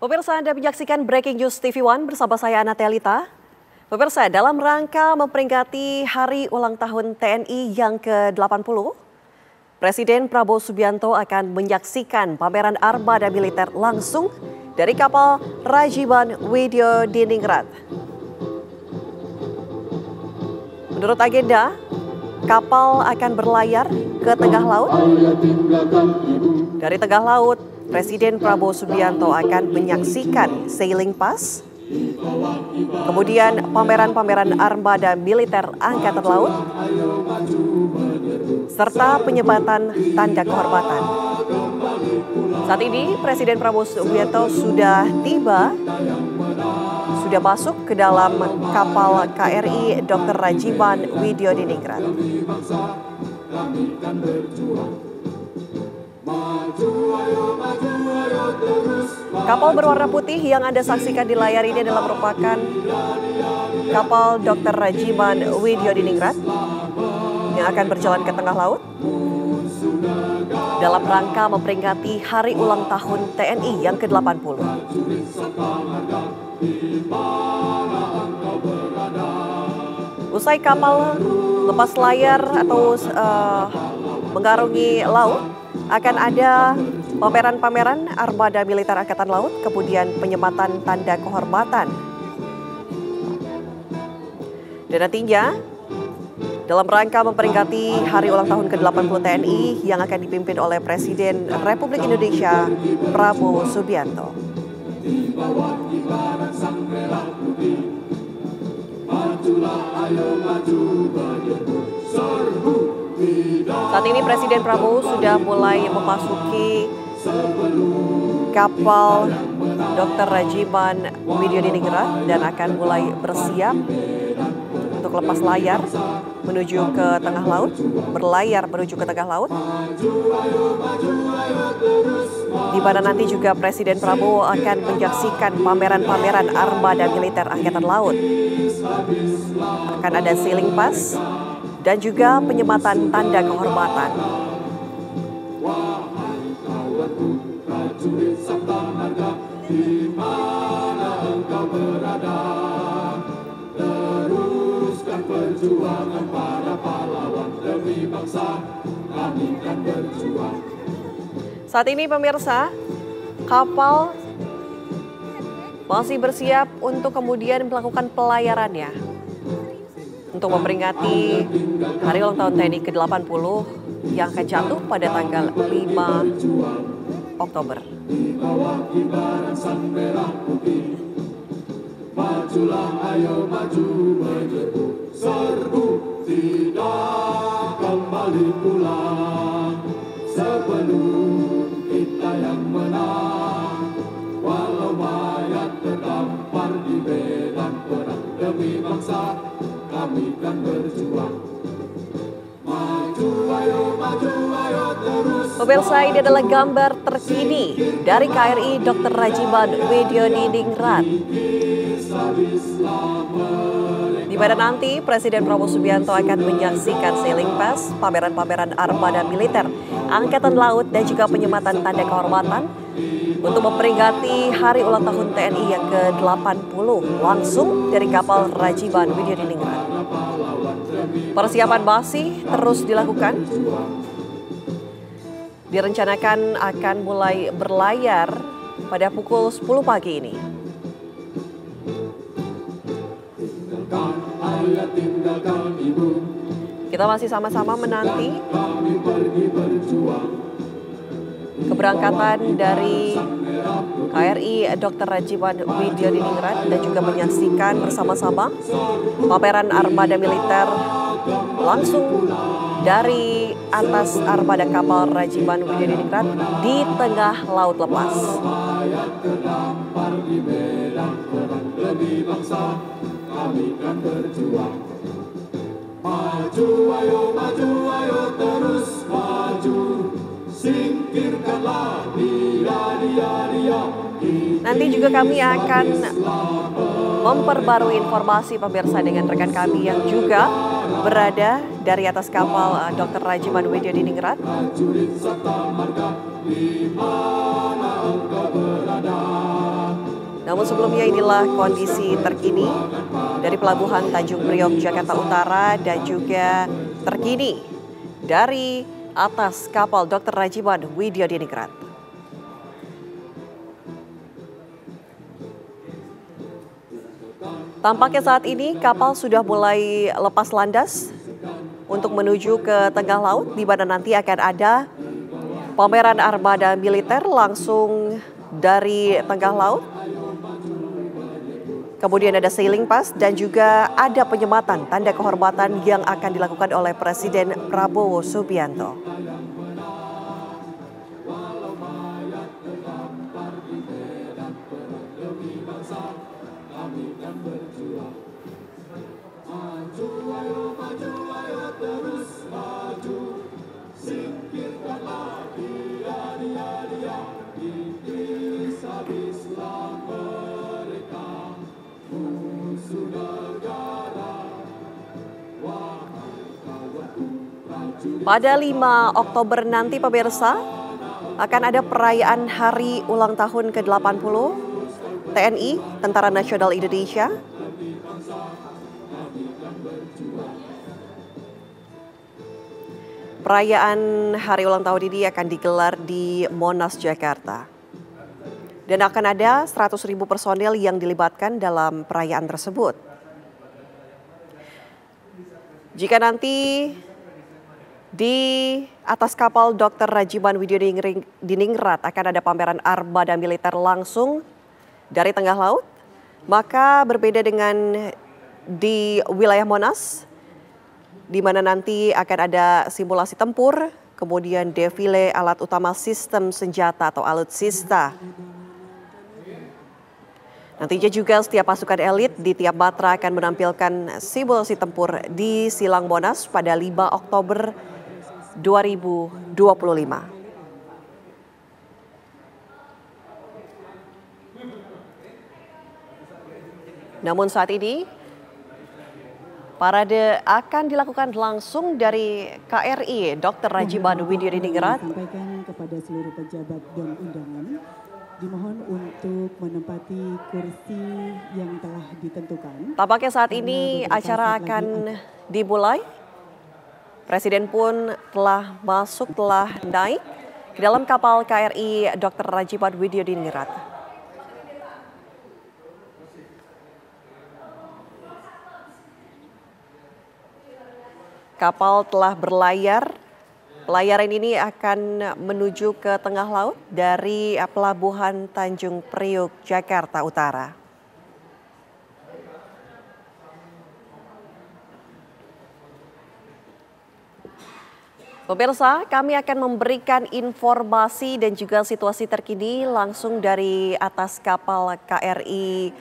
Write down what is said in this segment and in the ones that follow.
Pemirsa, Anda menyaksikan Breaking News TV One bersama saya Ana Telita. Pemirsa, dalam rangka memperingati Hari Ulang Tahun TNI yang ke-80, Presiden Prabowo Subianto akan menyaksikan pameran armada militer langsung dari kapal Rajiman Widyodiningrat. Menurut agenda, kapal akan berlayar ke tengah laut. Dari tengah laut, Presiden Prabowo Subianto akan menyaksikan sailing pass, kemudian pameran-pameran armada militer Angkatan Laut, serta penyebatan tanda kehormatan. Saat ini Presiden Prabowo Subianto sudah masuk ke dalam kapal KRI Dr. Rajiman Widyodiningrat. Kapal berwarna putih yang Anda saksikan di layar ini adalah merupakan kapal Dr. Rajiman Widyodiningrat yang akan berjalan ke tengah laut dalam rangka memperingati Hari Ulang Tahun TNI yang ke-80. Usai kapal lepas layar atau mengarungi laut, akan ada pameran-pameran armada militer Angkatan Laut, kemudian penyematan tanda kehormatan. Dan nantinya, dalam rangka memperingati Hari Ulang Tahun ke-80 TNI yang akan dipimpin oleh Presiden Republik Indonesia Prabowo Subianto. Saat ini Presiden Prabowo sudah mulai memasuki kapal Dr. Rajiman Widyodiningrat dan akan mulai bersiap untuk lepas layar menuju ke tengah laut, berlayar menuju ke tengah laut, di mana nanti juga Presiden Prabowo akan menyaksikan pameran-pameran armada militer Angkatan Laut. Akan ada sailing pass dan juga penyematan tanda kehormatan. Saat ini pemirsa, kapal masih bersiap untuk kemudian melakukan pelayarannya untuk memperingati Hari Ulang Tahun TNI ke-80 yang akan jatuh pada tanggal 5 Oktober. Majulah, ayo maju menyerbu, serbu, tidak kembali pulang. Sebelum kita yang menang, walau mayat terdampar di medan perang demi bangsa, kami kan berjuang. Maju, ayo terus. Pemirsa, ini adalah gambar terkini dari KRI Dr. Rajiman Widyodiningrat, di mana nanti Presiden Prabowo Subianto akan menyaksikan sailing pass, pameran-pameran armada militer Angkatan Laut dan juga penyematan tanda kehormatan untuk memperingati Hari Ulang Tahun TNI yang ke-80 langsung dari kapal Rajiman Widyodiningrat. Persiapan masih terus dilakukan. Direncanakan akan mulai berlayar pada pukul 10 pagi ini. Kita masih sama-sama menanti keberangkatan dari KRI Dr. Rajiman Widyodiningrat dan juga menyaksikan bersama-sama pameran armada militer langsung dari atas armada kapal Rajiman Widyodiningrat di tengah laut lepas. Kami kan berjuang. Maju, ayo terus maju. Singkirkanlah dia. Nanti juga kami akan memperbarui informasi pemirsa dengan rekan kami yang juga berada dari atas kapal Dr. Rajiman Widyodiningrat. Di mana engkau berada? Namun sebelumnya inilah kondisi terkini dari Pelabuhan Tanjung Priok, Jakarta Utara dan juga terkini dari atas kapal Dr. Rajiman Widyodiningrat. Tampaknya saat ini kapal sudah mulai lepas landas untuk menuju ke tengah laut, di mana nanti akan ada pameran armada militer langsung dari tengah laut. Kemudian ada sailing pass dan juga ada penyematan tanda kehormatan yang akan dilakukan oleh Presiden Prabowo Subianto. Pada 5 Oktober nanti pemirsa akan ada perayaan hari ulang tahun ke-80 TNI, Tentara Nasional Indonesia. Perayaan hari ulang tahun ini akan digelar di Monas, Jakarta. Dan akan ada 100.000 personel yang dilibatkan dalam perayaan tersebut. Jika nanti di atas kapal Dr. Rajiman Widyodiningrat akan ada pameran armada militer langsung dari tengah laut, maka berbeda dengan di wilayah Monas, di mana nanti akan ada simulasi tempur, kemudian defile alat utama sistem senjata atau alutsista. Nantinya juga setiap pasukan elit di tiap matra akan menampilkan simulasi tempur di Silang Monas pada 5 Oktober 2025. Namun saat ini parade akan dilakukan langsung dari KRI Dr. Rajiman Widyodiningrat. Sampaikan kepada seluruh pejabat dan undangan, dimohon untuk menempati kursi yang telah ditentukan. Tampaknya saat ini acara akan dimulai. Presiden pun telah naik ke dalam kapal KRI Dr. Rajiman Widyodiningrat. Kapal telah berlayar. Pelayaran ini akan menuju ke tengah laut dari Pelabuhan Tanjung Priok, Jakarta Utara. Pemirsa, kami akan memberikan informasi dan juga situasi terkini langsung dari atas kapal KRI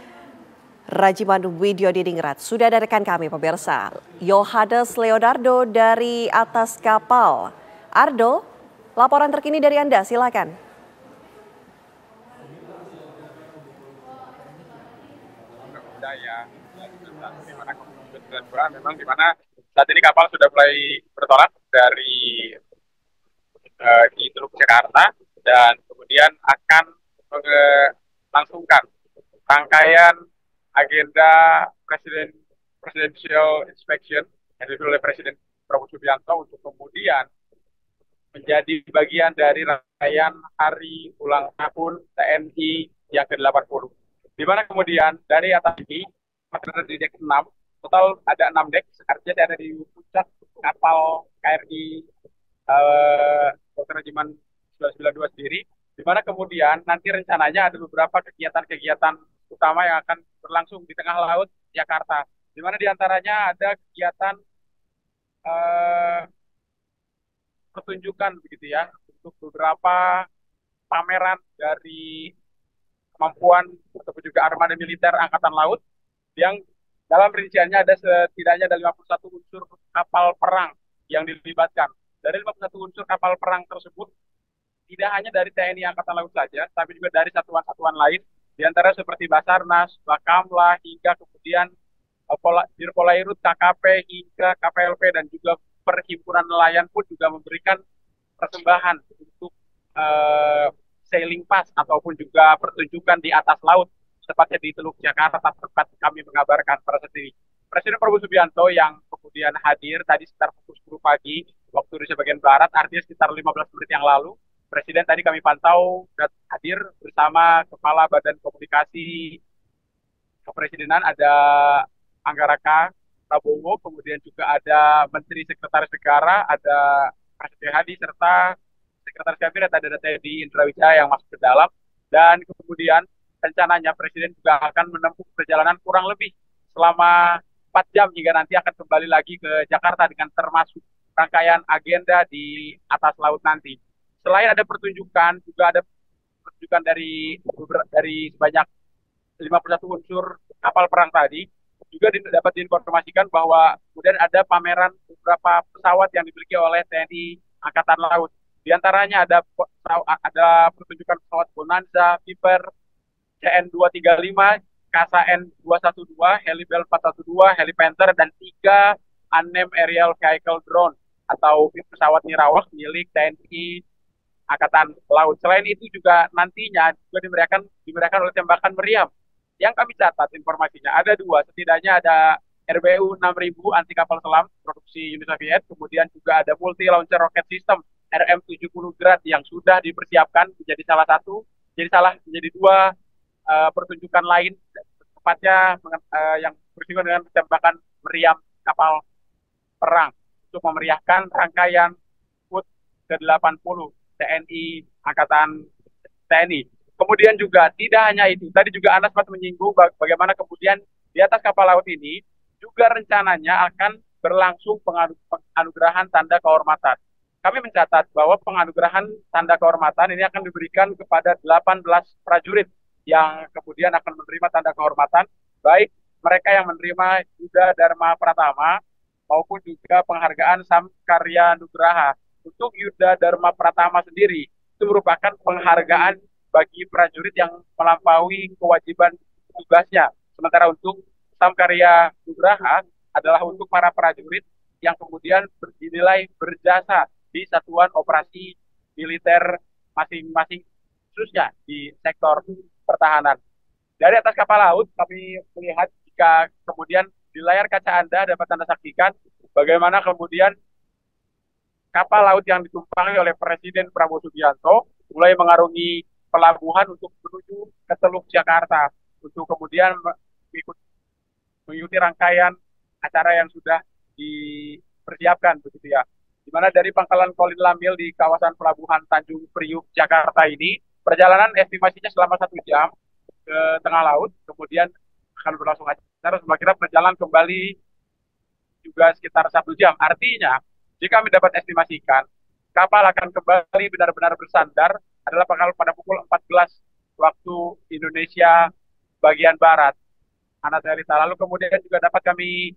Rajiman Widyodiningrat. Sudah ada rekan kami pemirsa, Yohanes Leonardo dari atas kapal. Ardo, laporan terkini dari Anda, silakan. Memang di mana saat ini kapal sudah mulai bertolak dari di Teluk Jakarta dan kemudian akan melangsungkan rangkaian agenda presidential inspection yang dipimpin oleh Presiden Prabowo Subianto untuk kemudian menjadi bagian dari rangkaian hari ulang tahun TNI yang ke-80. Di mana kemudian dari atas ini ada di dek 6, total ada 6 dek, artinya saya ada di puncak kapal KRI Dr. Rajiman 1992 sendiri, di mana kemudian nanti rencananya ada beberapa kegiatan-kegiatan utama yang akan berlangsung di tengah laut Jakarta, di mana diantaranya ada kegiatan pertunjukan begitu ya, untuk beberapa pameran dari kemampuan ataupun juga armada militer Angkatan Laut yang dalam rinciannya ada setidaknya ada 51 unsur kapal perang yang dilibatkan. Dari 51 unsur kapal perang tersebut, tidak hanya dari TNI Angkatan Laut saja, tapi juga dari satuan-satuan lain, di antara seperti Basarnas, Bakamla, hingga kemudian Dirpolairut, KKP, hingga KPLP, dan juga Perhimpunan Nelayan pun juga memberikan persembahan untuk sailing pass ataupun juga pertunjukan di atas laut tepatnya di Teluk Jakarta, tempat kami mengabarkan pada saat ini. Presiden Prabowo Subianto yang kemudian hadir tadi sekitar pukul 10 pagi waktu Indonesia bagian Barat, artinya sekitar 15 menit yang lalu. Presiden tadi kami pantau dan hadir bersama Kepala Badan Komunikasi Kepresidenan, ada Anggaraka Prabowo, kemudian juga ada Menteri Sekretaris Negara, ada Prasetyo Hadi, serta Sekretaris Kabinet ada Teddy Indra Wijaya yang masuk ke dalam. Dan kemudian rencananya Presiden juga akan menempuh perjalanan kurang lebih selama 4 jam hingga nanti akan kembali lagi ke Jakarta dengan termasuk rangkaian agenda di atas laut nanti. Selain ada pertunjukan, juga ada pertunjukan dari sebanyak 51 unsur kapal perang tadi, juga dapat diinformasikan bahwa kemudian ada pameran beberapa pesawat yang dimiliki oleh TNI Angkatan Laut. Di antaranya ada pertunjukan pesawat Bonanza, Viper, CN-235, KSN-212, Helibel 412, Helipanther, dan 3 unmanned aerial vehicle drone atau pesawat nirawak milik TNI Angkatan Laut. Selain itu juga nantinya juga dimeriahkan oleh tembakan meriam. Yang kami catat informasinya ada 2, setidaknya ada RBU 6000 anti kapal selam produksi Uni Soviet, kemudian juga ada multi launcher rocket system RM-70 Grad yang sudah dipersiapkan menjadi 2 pertunjukan lain, tepatnya yang bersinggungan dengan tembakan meriam kapal perang untuk memeriahkan rangkaian HUT ke-80 TNI Angkatan TNI. Kemudian juga tidak hanya itu, tadi juga Anas sempat menyinggung bagaimana kemudian di atas kapal laut ini juga rencananya akan berlangsung penganugerahan tanda kehormatan. Kami mencatat bahwa penganugerahan tanda kehormatan ini akan diberikan kepada 18 prajurit yang kemudian akan menerima tanda kehormatan, baik mereka yang menerima Yuda Dharma Pratama maupun juga penghargaan Samkarya Nugraha. Untuk Yuda Dharma Pratama sendiri, itu merupakan penghargaan bagi prajurit yang melampaui kewajiban tugasnya. Sementara untuk Samkarya Nugraha adalah untuk para prajurit yang kemudian dinilai berjasa di satuan operasi militer masing-masing, khususnya di sektor pertahanan. Dari atas kapal laut kami melihat jika kemudian di layar kaca Anda dapat Anda saksikan bagaimana kemudian kapal laut yang ditumpangi oleh Presiden Prabowo Subianto mulai mengarungi pelabuhan untuk menuju ke Teluk Jakarta untuk kemudian mengikuti rangkaian acara yang sudah dipersiapkan begitu ya. Di mana dari Pangkalan Kolin Lamil di kawasan Pelabuhan Tanjung Priuk Jakarta ini perjalanan estimasinya selama 1 jam ke tengah laut, kemudian akan berlangsung acara kira berjalan kembali juga sekitar 1 jam. Artinya jika kami dapat estimasikan kapal akan kembali benar-benar bersandar adalah pada pukul 14 waktu Indonesia bagian Barat. Anatelita. Lalu kemudian juga dapat kami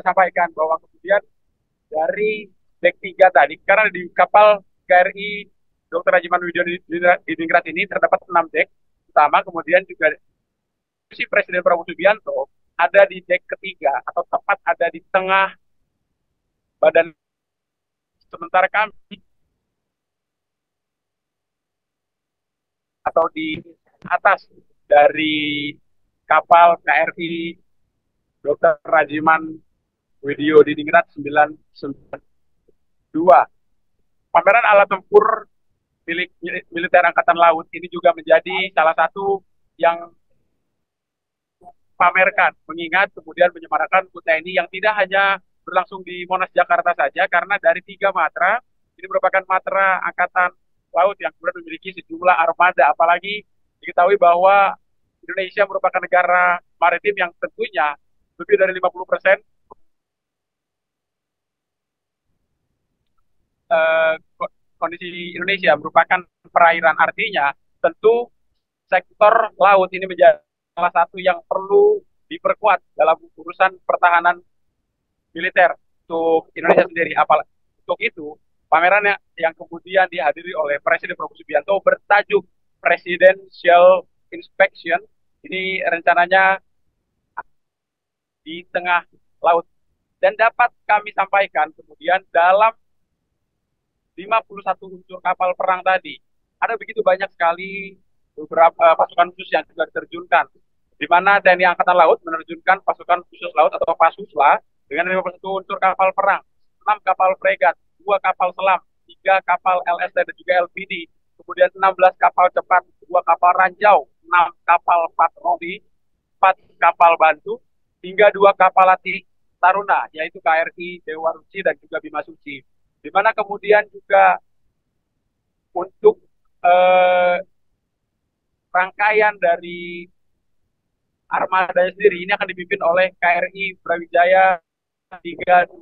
sampaikan bahwa kemudian dari dek 3 tadi, karena di kapal KRI Dr. Rajiman Widodiningrat ini terdapat 6 dek utama, kemudian juga si Presiden Prabowo Subianto ada di dek ketiga atau tepat ada di tengah badan, sementara kami atau di atas dari kapal KRI Dr. Rajiman Widodiningrat 992. Pameran alat tempur milik militer Angkatan Laut ini juga menjadi salah satu yang pamerkan, mengingat kemudian menyemarakan HUT TNI yang tidak hanya berlangsung di Monas Jakarta saja, karena dari 3 matra, ini merupakan matra Angkatan Laut yang kemudian memiliki sejumlah armada, apalagi diketahui bahwa Indonesia merupakan negara maritim yang tentunya lebih dari 50% kondisi Indonesia merupakan perairan, artinya tentu sektor laut ini menjadi salah satu yang perlu diperkuat dalam urusan pertahanan militer untuk Indonesia sendiri. Untuk itu, pameran yang kemudian dihadiri oleh Presiden Prabowo Subianto bertajuk Presidential Inspection ini rencananya di tengah laut. Dan dapat kami sampaikan kemudian dalam 51 unsur kapal perang tadi, ada begitu banyak sekali beberapa pasukan khusus yang juga diterjunkan. di mana TNI Angkatan Laut menerjunkan pasukan khusus laut atau Pasusla dengan 51 unsur kapal perang, 6 kapal fregat, 2 kapal selam, 3 kapal LSD dan juga LPD, kemudian 16 kapal cepat, 2 kapal ranjau, 6 kapal patroli, 4 kapal bantu, hingga 2 kapal latih Taruna, yaitu KRI Dewa Ruci dan juga Bima Suci. Di mana kemudian juga untuk rangkaian dari armada sendiri ini akan dipimpin oleh KRI Brawijaya 320,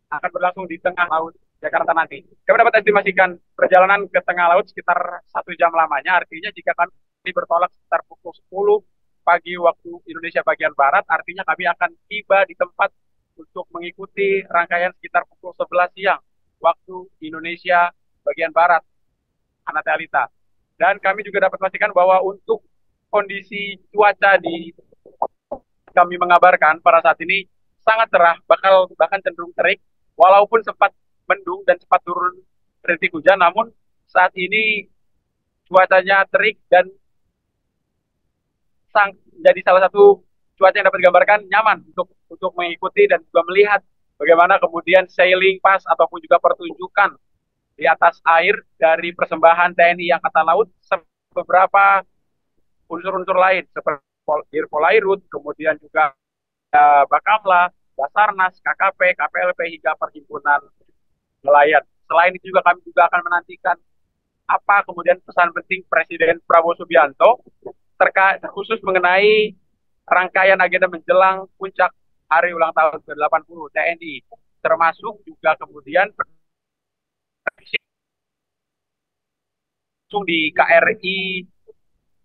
akan berlangsung di tengah laut Jakarta nanti. Kami dapat estimasikan perjalanan ke tengah laut sekitar 1 jam lamanya, artinya jika kami bertolak sekitar pukul 10 pagi waktu Indonesia bagian Barat, artinya kami akan tiba di tempat untuk mengikuti rangkaian sekitar pukul 11 siang waktu Indonesia bagian Barat, Anate Alita. Dan kami juga dapat pastikan bahwa untuk kondisi cuaca di kami mengabarkan pada saat ini sangat cerah, bahkan cenderung terik, walaupun sempat mendung dan sempat turun rintik hujan, namun saat ini cuacanya terik dan jadi salah satu cuaca yang dapat digambarkan nyaman untuk mengikuti dan juga melihat bagaimana kemudian sailing pass ataupun juga pertunjukan di atas air dari persembahan TNI Angkatan Laut, beberapa unsur-unsur lain seperti Irpolairut, kemudian juga Bakamla, Basarnas, KKP, KPLP hingga Perhimpunan Nelayan. Selain itu juga kami juga akan menantikan apa kemudian pesan penting Presiden Prabowo Subianto terkhusus mengenai rangkaian agenda menjelang puncak hari ulang tahun ke-80 TNI, termasuk juga kemudian langsung di KRI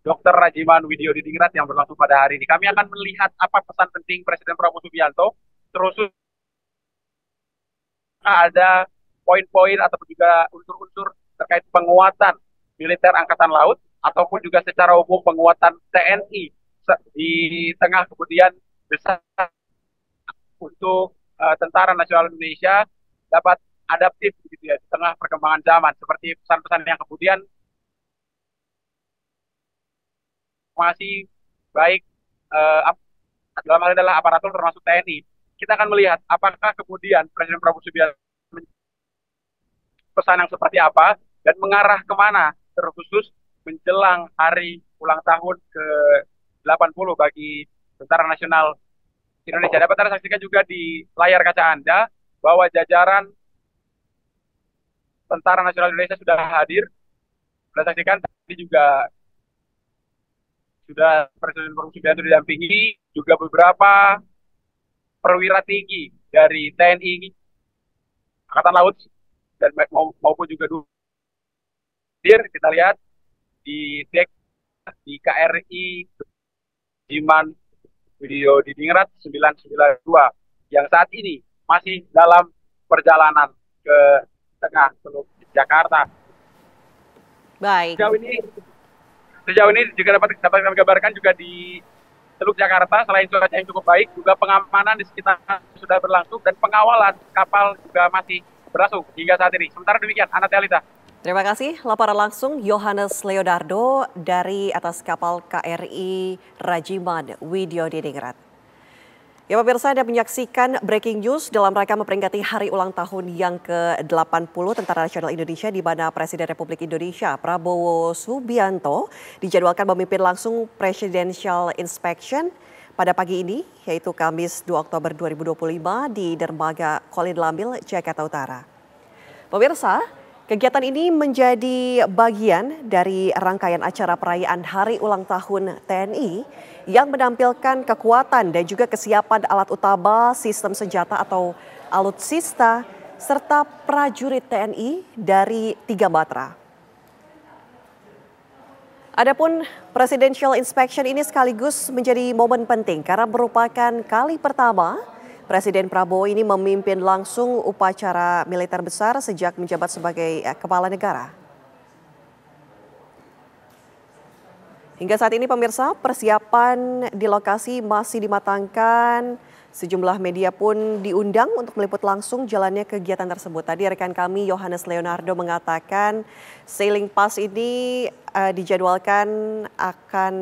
Dr. Rajiman Widyo Diningrat yang berlangsung pada hari ini. Kami akan melihat apa pesan penting Presiden Prabowo Subianto, terus ada poin-poin ataupun juga unsur-unsur terkait penguatan militer Angkatan Laut ataupun juga secara umum penguatan TNI di tengah kemudian besar untuk Tentara Nasional Indonesia dapat adaptif gitu ya di tengah perkembangan zaman, seperti pesan-pesan yang kemudian masih baik dalam hal adalah aparatur termasuk TNI. Kita akan melihat apakah kemudian Presiden Prabowo Subianto pesan yang seperti apa dan mengarah kemana, terkhusus menjelang hari ulang tahun ke-80 bagi Tentara Nasional Indonesia. Dapat Anda saksikan juga di layar kaca Anda bahwa jajaran Tentara Nasional Indonesia sudah hadir. Anda saksikan tadi juga sudah Presiden Prabowo Subianto didampingi juga beberapa perwira tinggi dari TNI, Angkatan Laut, dan maupun juga kita lihat di dek di KRI Jiman Widyo Diningrat 992 yang saat ini masih dalam perjalanan ke tengah Teluk Jakarta. Baik. Sejauh ini juga dapat kami gambarkan juga di Teluk Jakarta, selain cuaca yang cukup baik, juga pengamanan di sekitar sudah berlangsung dan pengawalan kapal juga masih berlangsung hingga saat ini. Sementara demikian, Anate Alita. Terima kasih. Laporan langsung Yohanes Leonardo dari atas kapal KRI Rajiman Widyo Diningrat. Ya pemirsa, Anda menyaksikan breaking news dalam rangka memperingati hari ulang tahun yang ke-80 Tentara Nasional Indonesia, di mana Presiden Republik Indonesia Prabowo Subianto dijadwalkan memimpin langsung Presidential Inspection pada pagi ini, yaitu Kamis 2 Oktober 2025 di Dermaga Kolin Lambil, Jakarta Utara. Pemirsa, kegiatan ini menjadi bagian dari rangkaian acara perayaan Hari Ulang Tahun TNI yang menampilkan kekuatan dan juga kesiapan alat utama sistem senjata atau alutsista serta prajurit TNI dari 3 matra. Adapun Presidential Inspection ini sekaligus menjadi momen penting karena merupakan kali pertama Presiden Prabowo ini memimpin langsung upacara militer besar sejak menjabat sebagai kepala negara. Hingga saat ini pemirsa, persiapan di lokasi masih dimatangkan. Sejumlah media pun diundang untuk meliput langsung jalannya kegiatan tersebut. Tadi rekan kami Yohanes Leonardo mengatakan sailing pass ini dijadwalkan akan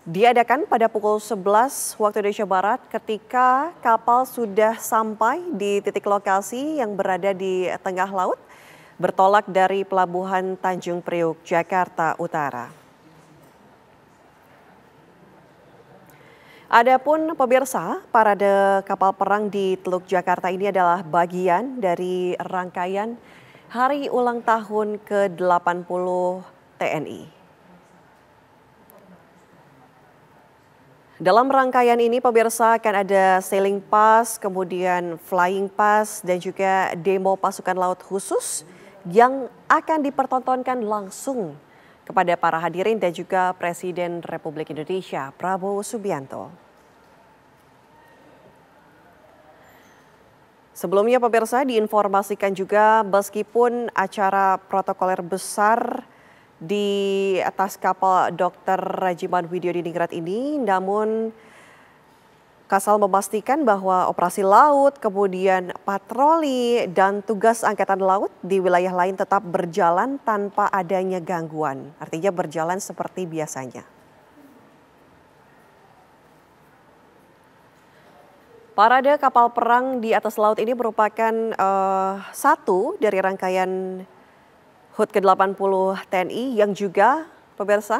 diadakan pada pukul 11 waktu Indonesia Barat ketika kapal sudah sampai di titik lokasi yang berada di tengah laut bertolak dari Pelabuhan Tanjung Priuk, Jakarta Utara. Adapun pemirsa, parade kapal perang di Teluk Jakarta ini adalah bagian dari rangkaian Hari Ulang Tahun ke-80 TNI. Dalam rangkaian ini pemirsa akan ada sailing pass, kemudian flying pass dan juga demo pasukan laut khusus yang akan dipertontonkan langsung kepada para hadirin dan juga Presiden Republik Indonesia Prabowo Subianto. Sebelumnya pemirsa diinformasikan juga meskipun acara protokoler besar di atas kapal Dr. Rajiman Widyodiningrat ini, namun Kasal memastikan bahwa operasi laut, kemudian patroli dan tugas angkatan laut di wilayah lain tetap berjalan tanpa adanya gangguan. Artinya berjalan seperti biasanya. Parade kapal perang di atas laut ini merupakan satu dari rangkaian HUT ke-80 TNI yang juga pemirsa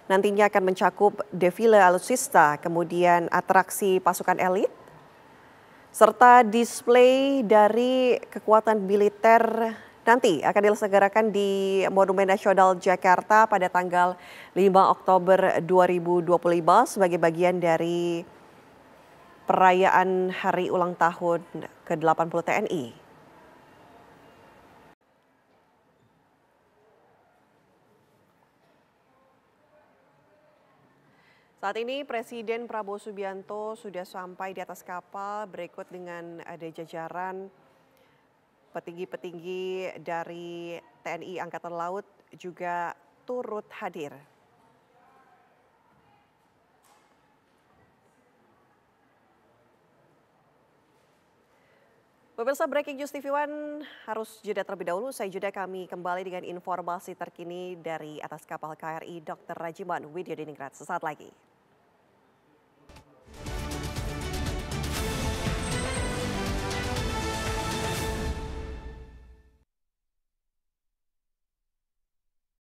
nantinya akan mencakup defile alutsista, kemudian atraksi pasukan elit, serta display dari kekuatan militer nanti akan diselenggarakan di Monumen Nasional Jakarta pada tanggal 5 Oktober 2025 sebagai bagian dari perayaan Hari Ulang Tahun ke-80 TNI. Saat ini Presiden Prabowo Subianto sudah sampai di atas kapal, berikut dengan ada jajaran petinggi-petinggi dari TNI Angkatan Laut juga turut hadir. Pemirsa Breaking News TV One harus jeda terlebih dahulu. Saya jeda, kami kembali dengan informasi terkini dari atas kapal KRI Dr. Rajiman Widyodiningrat sesaat lagi.